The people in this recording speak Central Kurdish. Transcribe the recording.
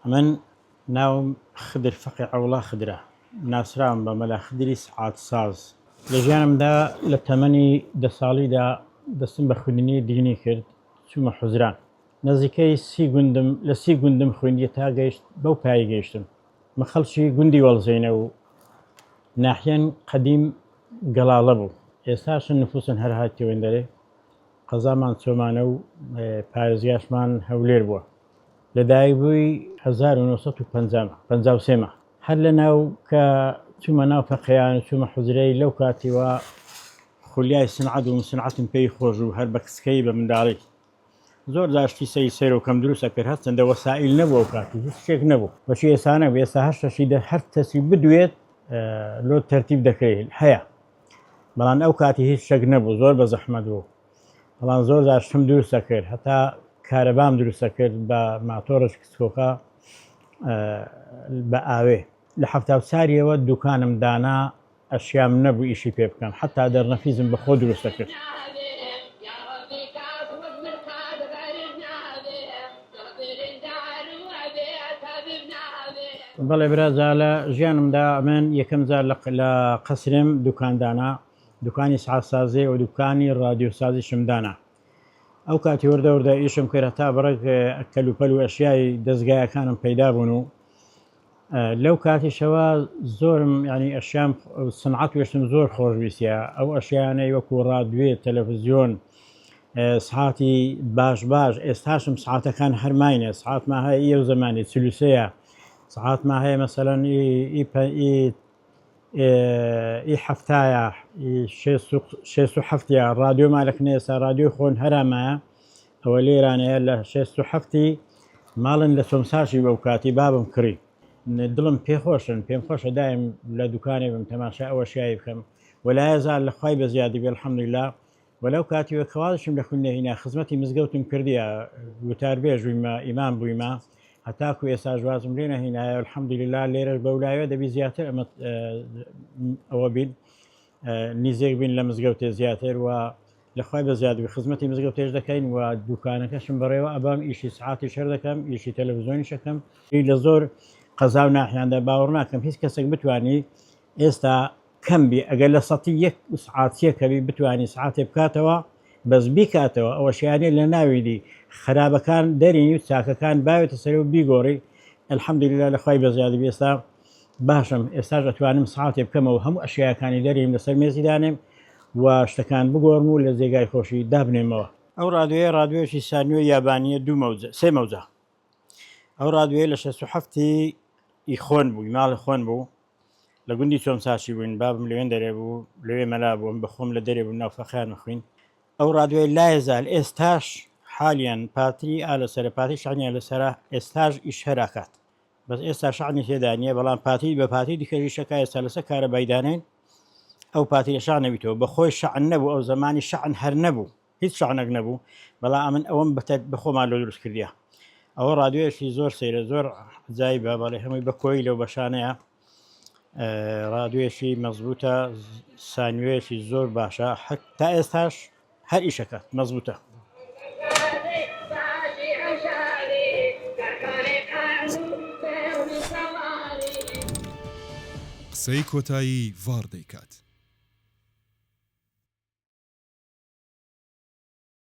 من ناوم خدر فقي عولا خدرة ناسرام بملا خدري سعات ساز لجانم دا لتمني دا سالي دا دستم بخوندني ديني كرد ثم حزران نزيكي لسي قندم خوندي تا قيشت بو باي قيشتم مخلشي قندي والزينو ناحيا قديم قلالبو ئێستاش نفوسن هەر هاتیەوەن دەرێ قەزامان چۆمانە و پارێزگاشمان هەولێر بووە لەدایک بووی 1953 هەر لە ناو کە چوومە ناو فەقییان چوومە حوزرەی لەو کاتیوە خولیای سنعەت و سنعەتم پێی خۆش و هەر بە کچکەی بە منداڵی زۆر داشتی سەیر و کەم دروستە کرد هەرچەندە وەسائل نەبووە و کاتی هیچ شتێک نەبوو بەشی ئێسانە بێ ئێستا هەر شەشی هەر کەسی بدوێت لۆ تەرتیب دەکرێت هەیە بەڵام ئەو کاتی هیچ شەک نەبوو زۆر بە زەحمەت بوو بەڵام زۆر داشتم دروستە کرد هەتا کارەبام دروستە کرد بە ماتۆڕش کچکۆکە بە ئاوێ لە 70 ساریەوە دوکانم دانا ئەشیام نەبوو ئیشی پێ بکەم حتا دەرنەفیزم بەخۆ دروستە کرد بەڵێ برازا لە ژیانمدا من یەکەم جار لە قەسرم دوکاندانا دوکانی سعاتسازی و دوکانی رادیۆسازی شمدانا ئەو کاتی وەردە ئیشم کرد هەتا بەڕێک کەلوپەل و ئەشیای دەستگایەکانم پەیدا بوون و لەو کاتیشەوە زۆرم ینی ئەشیام سنعەت وێشتم زۆر خۆشویستە ئەو ئەشیانەی وەکو ڕادیۆ تەلەڤیزیۆن سعاتی باش ئێستاشم سعاتەکان هەرماینە سعاتمان هەیە ئەو زەمانی چلووسەیە سعاتمان هەیە مەسەلەن ئی هەفتایە 67 رادیۆمان لەکنە ئێستا رادیۆ خۆن هەرامایە ئەوە لێرانەیە لە 67 ماڵن لە سۆمساشی بەو کاتی بابم کڕی دڵم پێخۆشن پێم خۆشە دایم لە دوکانێ بم تەماشا ئەوە شیایی بکەم وەلایەزار لە خوای بە زیادی بێ الحەمدوللا وەلەو کاتیوە کەوازشم لە خوێندنەهێنا خزمەتی مزگەوتم کردیە وتاربێژ بوویمە ئیمام بوویمە هەتاکو ئێستا ژوازم لێ نەهێنایە الحەمدوللا لێرەش بەولایەوە دەبی زیاتر ئەوە بین نیزێک بین لە مزگەوتێ زیاتر و لەخوای بە زیادی خزمەتی مزگەوتێش دەکەین و دوکانەکەشم بەڕێوە ئەبام ئیشی سعاتی شەر دەکەم ئیشی تەلەڤیزیۆنی شەکەم لە زۆر قەزا و ناحیاندا باوەڕ ناکەم هیچ کەسێک بتوانی ئێستا کەمبی ئەگەر لە سەتی یەک سعاتیەکەبی بتوانی سعاتێ بکاتەوە بەس بیکاتەوە ئەوە شیانێ لە ناویدی خراپەکان دەرینی و چاکەکان باوێتە سەر و بیگۆڕی الحەمدوللا لەخوای بە زیادی ئێستا باشم ئێستاش ئەتوانم سعاتێ بکەمەوە هەموو ئەشیاکانی دەریم لەسەر مێزی دانێم و شتەکان بگۆڕم و لە جێگای خۆشی دابنێمەوە ئەو رادیۆیەکی سانیۆ یابانیە سێ مەوجە ئەو رادیۆیە لە 67 خۆن بووی ماڵی خۆن بوو لە گوندی چۆمساشی بووین بابم لەوێن دەرێ بوو لەوێ مەلا بووم بەخۆم لە دەرێ بوو ناو فەقییان مەخوین ئەو رادیۆی لایەزال ئێستاش حالیان پاتری ئالە سەرە پاتی شعنیان لەسرە ئێستاش ئیش هەراکات بەس ئێستا شعنی تێدا نییە بەڵام پاتی بە پاتی دیکەوی شەکە ئێستا لەسەر کارە بایدانین ئەو پاتی لە شعنەویتەوە بەخۆی شعن نەبوو ئەو زمانی شعن هەر نەبوو هیچ شعنەك نەبوو بەڵام من ئەوەم بەخۆمان لۆ دروست کردیە ئەوە رادیۆیەکی زۆر سەیرە زۆر جایبە بەڵێ هەمووی بە کۆی لەو بەشانەیە رادیۆیەکی مەزبوطە سانیۆیەکی زۆر باشە تا ئێستاش هەر ئیشەکە مەزبوطە قسەی کۆتایی ڤار دەیکات.